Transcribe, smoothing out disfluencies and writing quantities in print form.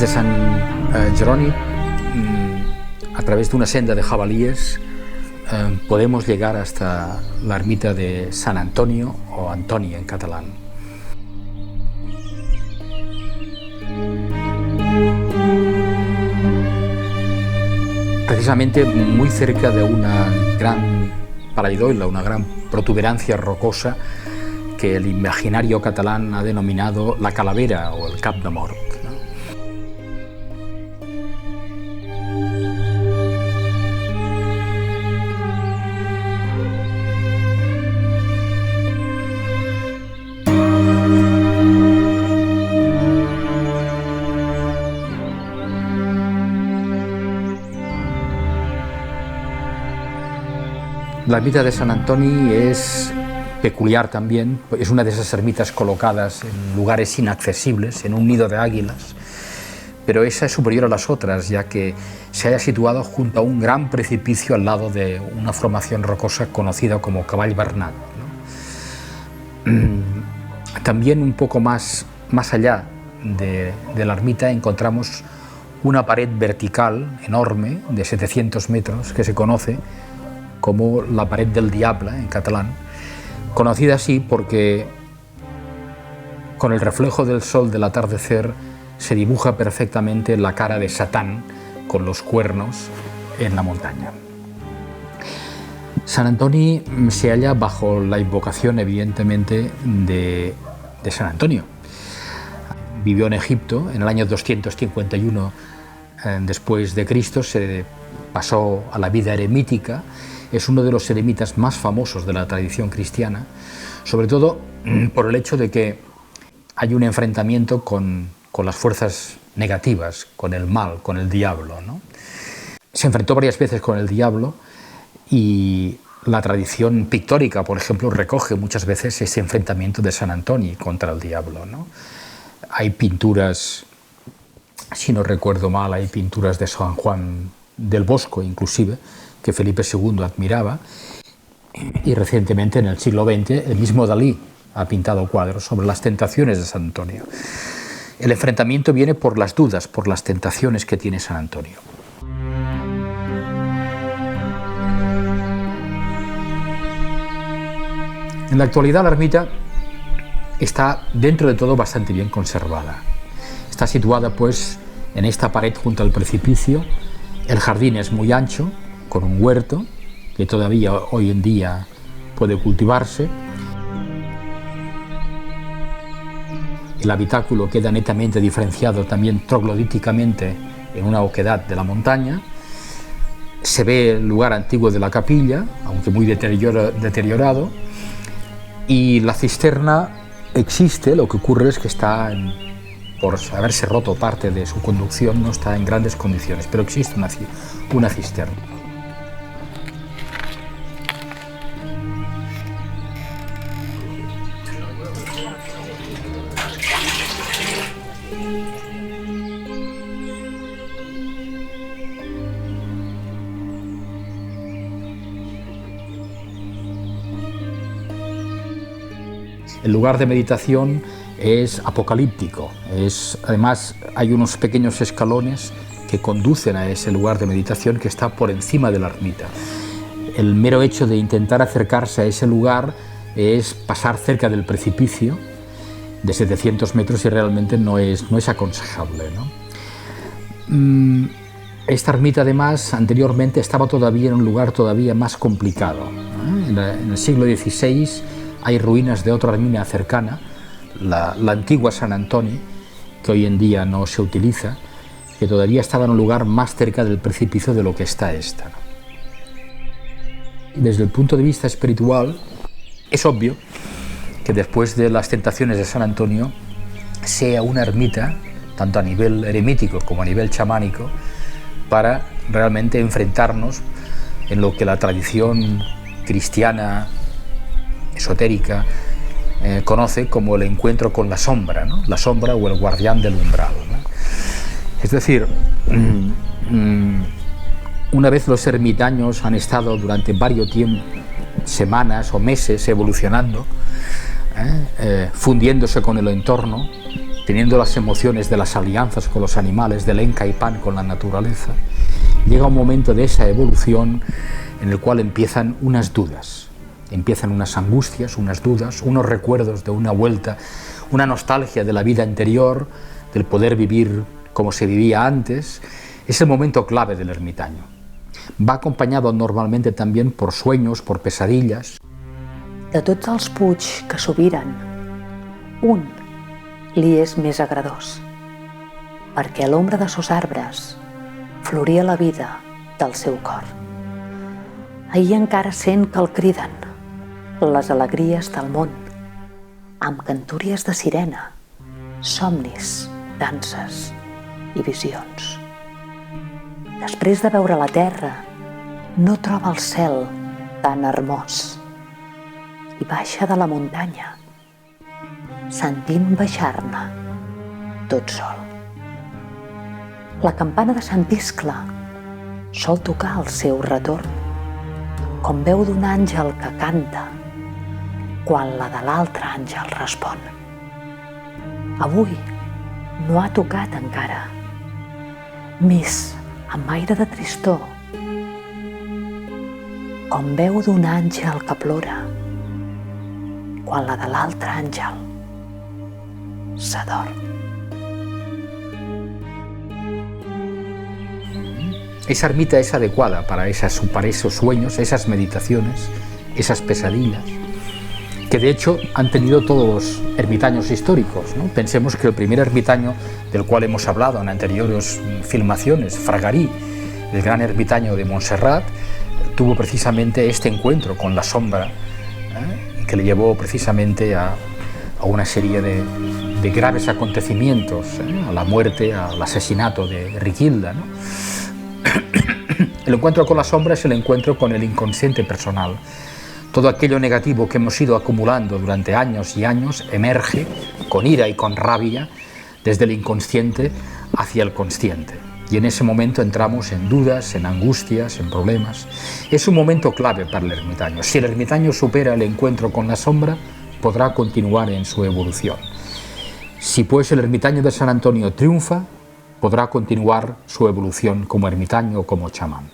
Desde San Jeroni, a través de una senda de jabalíes, podemos llegar hasta la ermita de San Antonio, o Antoni en catalán. Precisamente muy cerca de una gran pareidoila, una gran protuberancia rocosa que el imaginario catalán ha denominado la calavera o el cap de mort. La ermita de San Antoni es peculiar también, es una de esas ermitas colocadas en lugares inaccesibles, en un nido de águilas, pero esa es superior a las otras, ya que se haya situado junto a un gran precipicio al lado de una formación rocosa conocida como Cavall Bernat, ¿no? También un poco más allá de la ermita encontramos una pared vertical enorme de 700 metros que se conoce como la pared del Diable en catalán, conocida así porque con el reflejo del sol del atardecer se dibuja perfectamente la cara de Satán con los cuernos en la montaña. San Antoni se halla bajo la invocación, evidentemente, de San Antonio. Vivió en Egipto en el año 251 después de Cristo, se pasó a la vida eremítica. Es uno de los eremitas más famosos de la tradición cristiana, sobre todo por el hecho de que hay un enfrentamiento con las fuerzas negativas, con el mal, con el diablo, ¿no? Se enfrentó varias veces con el diablo y la tradición pictórica, por ejemplo, recoge muchas veces ese enfrentamiento de San Antoni contra el diablo, ¿no? Hay pinturas, si no recuerdo mal, hay pinturas de San Juan del Bosco, inclusive, que Felipe II admiraba, y recientemente, en el siglo XX, el mismo Dalí ha pintado cuadros sobre las tentaciones de San Antonio. El enfrentamiento viene por las dudas, por las tentaciones que tiene San Antonio. En la actualidad la ermita está, dentro de todo, bastante bien conservada. Está situada, pues, en esta pared junto al precipicio. El jardín es muy ancho, con un huerto que todavía hoy en día puede cultivarse. El habitáculo queda netamente diferenciado también troglodíticamente en una oquedad de la montaña. Se ve el lugar antiguo de la capilla, aunque muy deteriorado, y la cisterna existe. Lo que ocurre es que está, por haberse roto parte de su conducción, no está en grandes condiciones, pero existe una cisterna. El lugar de meditación es apocalíptico, además hay unos pequeños escalones que conducen a ese lugar de meditación que está por encima de la ermita. El mero hecho de intentar acercarse a ese lugar es pasar cerca del precipicio de 700 metros y realmente no es aconsejable, ¿no? Esta ermita, además, anteriormente estaba todavía en un lugar todavía más complicado, ¿no? En el siglo XVI hay ruinas de otra ermita cercana, la antigua San Antoni, que hoy en día no se utiliza, que todavía estaba en un lugar más cerca del precipicio de lo que está esta, ¿no? Desde el punto de vista espiritual, es obvio que después de las tentaciones de San Antonio sea una ermita, tanto a nivel eremítico como a nivel chamánico, para realmente enfrentarnos en lo que la tradición cristiana esotérica conoce como el encuentro con la sombra, ¿no? La sombra o el guardián del umbral, ¿no? Es decir, una vez los ermitaños han estado durante varios tiempos, semanas o meses evolucionando, fundiéndose con el entorno, teniendo las emociones de las alianzas con los animales, del Enka y Pan con la naturaleza, llega un momento de esa evolución en el cual empiezan unas dudas, empiezan unas angustias, unas dudas, unos recuerdos de una vuelta, una nostalgia de la vida anterior, del poder vivir como se vivía antes. Es el momento clave del ermitaño. Va acompanyado normalment també per sueños, per pesadillas. De tots els puig que s'obriren, un li és més agradós, perquè a l'ombra de sos arbres floria la vida del seu cor. Ahir encara sent que el criden les alegries del món, amb cantúries de sirena, somnis, danses i visions. Després de veure la terra, no troba el cel tan hermós i baixa de la muntanya, sentint baixar-ne tot sol. La campana de Sant Iscle sol tocar el seu retorn, com veu d'un àngel que canta quan la de l'altre àngel respon. Avui no ha tocat encara, més amb aire de tristor, com veu d'un àngel que plora quan la de l'altre àngel s'adorm. Esa ermita es adecuada para esos sueños, esas meditaciones, esas pesadillas, que de hecho han tenido todos los ermitaños históricos, ¿no? Pensemos que el primer ermitaño del cual hemos hablado en anteriores filmaciones, Fragarí, el gran ermitaño de Montserrat, tuvo precisamente este encuentro con la sombra, que le llevó precisamente a una serie de graves acontecimientos, a la muerte, al asesinato de Riquilda, ¿no? El encuentro con la sombra es el encuentro con el inconsciente personal. Todo aquello negativo que hemos ido acumulando durante años y años emerge con ira y con rabia desde el inconsciente hacia el consciente. Y en ese momento entramos en dudas, en angustias, en problemas. Es un momento clave para el ermitaño. Si el ermitaño supera el encuentro con la sombra, podrá continuar en su evolución. Si pues el ermitaño de San Antonio triunfa, podrá continuar su evolución como ermitaño o como chamán.